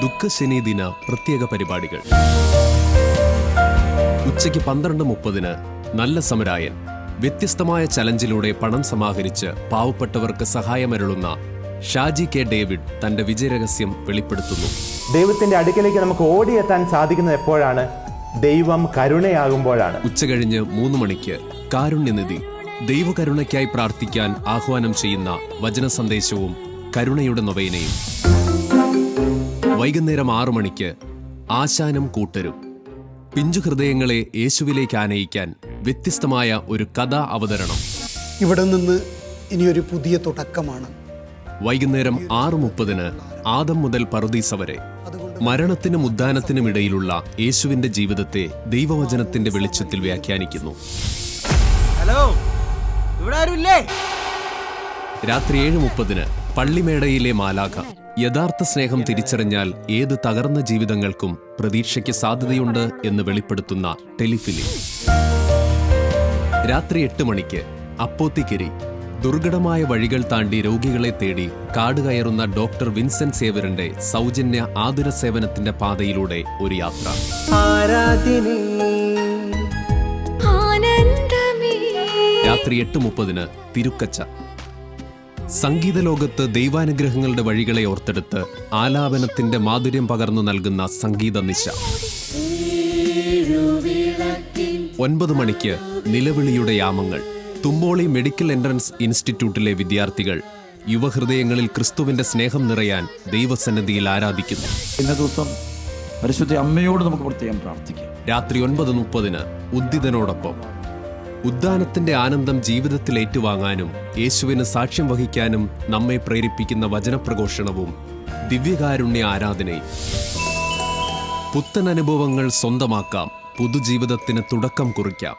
ദുഃഖശനി ദിന പ്രത്യേക പരിപാടികൾ. ഉച്ചയ്ക്ക് 12:30 നല്ല സമരായൻ വ്യത്യസ്തമായ ചലഞ്ചിലൂടെ പണം സമാഹരിച്ച് പാവപ്പെട്ടവർക്ക് സഹായമരുളുന്ന ഷാജി കെ ഡേവിഡ് തന്റെ വിജയരഹസ്യം വെളിപ്പെടുത്തുന്നു. ദൈവത്തിന്റെ അടുക്കലേക്ക് നമുക്ക് ഓടിയെത്താൻ സാധിക്കുന്നത് എപ്പോഴാണ്? ദൈവം കരുണയാകുമ്പോഴാണ്. ഉച്ചകഴിഞ്ഞ് 3 മണിക്ക് കാരുണ്യനിധി ദൈവകരുണയ്ക്കായി പ്രാർത്ഥിക്കാൻ ആഹ്വാനം ചെയ്യുന്ന വചന സന്ദേശവും കരുണയുടെ നൊവേനയും. വൈകുന്നേരം 6 മണിക്ക് ആശാനും കൂട്ടരും പിഞ്ചു ഹൃദയങ്ങളെ യേശുവിലേക്ക് ആനയിക്കാൻ വ്യത്യസ്തമായ ഒരു കഥാ അവതരണം. ഇവിടെ നിന്ന് ഇനിയൊരു പുതിയ തുടക്കമാണ്. വൈകുന്നേരം 6:30 ആദം മുതൽ പറുദീസ വരെ മരണത്തിനും ഉദ്ധാനത്തിനും ഇടയിലുള്ള യേശുവിന്റെ ജീവിതത്തെ ദൈവവചനത്തിന്റെ വെളിച്ചത്തിൽ വ്യാഖ്യാനിക്കുന്നു. ഹലോ, ഇവിടെ ആരുമില്ലേ? രാത്രി 7:30 പള്ളിമേടയിലെ മാലാഖ യഥാർത്ഥ സ്നേഹം തിരിച്ചറിഞ്ഞാൽ ഏത് തകർന്ന ജീവിതങ്ങൾക്കും പ്രതീക്ഷയ്ക്ക് സാധ്യതയുണ്ട് എന്ന് വെളിപ്പെടുത്തുന്ന ടെലിഫിലിം. രാത്രി 8 മണിക്ക് അപ്പോത്തിക്കരി ദുർഘടമായ വഴികൾ താണ്ടി രോഗികളെ തേടി കാട് കയറുന്ന ഡോക്ടർ വിൻസെന്റ് സേവ്യറിന്റെ സൗജന്യ ആതുര സേവനത്തിന്റെ പാതയിലൂടെ ഒരു യാത്ര. രാത്രി 8:30 തിരുക്കച്ച സംഗീത ലോകത്ത് ദൈവാനുഗ്രഹങ്ങളുടെ വഴികളെ ഓർത്തെടുത്ത് ആലാപനത്തിന്റെ മാധുര്യം പകർന്നു നൽകുന്ന സംഗീത നിശ. 9 മണിക്ക് നിലവിളിയുടെ യാമങ്ങൾ തുമ്പോളി മെഡിക്കൽ എൻട്രൻസ് ഇൻസ്റ്റിറ്റ്യൂട്ടിലെ വിദ്യാർത്ഥികൾ യുവഹൃദയങ്ങളിൽ ക്രിസ്തുവിന്റെ സ്നേഹം നിറയാൻ ദൈവസന്നിധിയിൽ ആരാധിക്കുന്നു. ഇന്ന ദിവസം പരിശുദ്ധ അമ്മയോട് നമുക്ക് പ്രത്യേകം പ്രാർത്ഥിക്കാം. രാത്രി 9:30 ഉദ്ദിതനോടൊപ്പം ഉദ്ധാനത്തിന്റെ ആനന്ദം ജീവിതത്തിൽ ഏറ്റുവാങ്ങാനും യേശുവിന് സാക്ഷ്യം വഹിക്കാനും നമ്മെ പ്രേരിപ്പിക്കുന്ന വചനപ്രഘോഷണവും ദിവ്യകാരുണ്യ ആരാധനയും. പുത്തൻ അനുഭവങ്ങൾ സ്വന്തമാക്കാം, പുതുജീവിതത്തിന് തുടക്കം കുറിക്കാം.